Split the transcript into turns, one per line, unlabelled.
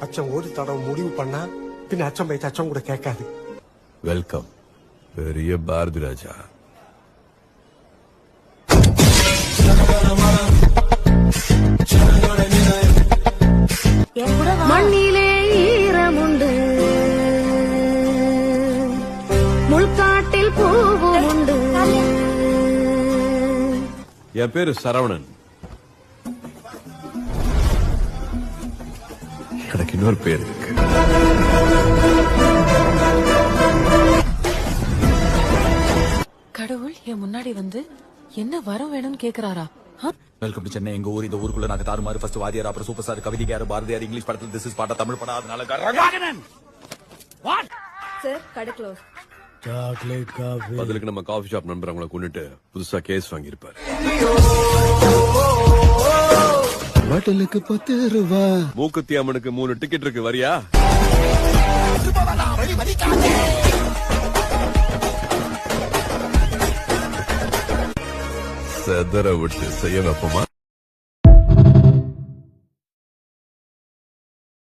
அச்சம் ஒரு தடவை முடிவு பண்ணா பின் அச்சம் போயிட்டு அச்சம் கூட கேட்காது.
வெல்கம் பெரிய பாரதி ராஜா.
மண்ணிலே ஈரமுண்டு, முள்காட்டில் பூவும் உண்டு.
என் பேரு சரவணன். எனக்கு இன்னொரு பேர் இருக்கு.
கடவுள் என் முன்னாடி வந்து என்ன வரம் வேணும்னு கேக்குறாரா?
Welcome to Chennai. எங்க ஊர், இந்த ஊருக்குள்ள நாங்க தாறுமாறு. ஃபர்ஸ்ட் வாரியார், அப்புறம் சூப்பர் ஸ்டார், கவிதைக்காரர், பாரதியார், இங்கிலீஷ் படத்துல திஸ் இஸ் பாட்டா, தமிழ் படம். அதனால
சார் கடை க்ளோஸ்.
Chocolate coffee.
பதிலுக்கு நம்ம காஃபி ஷாப் நண்பர் அவங்களை கொண்டுட்டு புதுசா கேஸ் வாங்கியிருப்பாரு.
பாட்டிலுக்கு 10 ரூபா.
மூக்குத்தி அம்மனுக்கு 3 டிக்கெட் இருக்கு, வரியா? செதற விட்டு செய்ய வைப்போமா?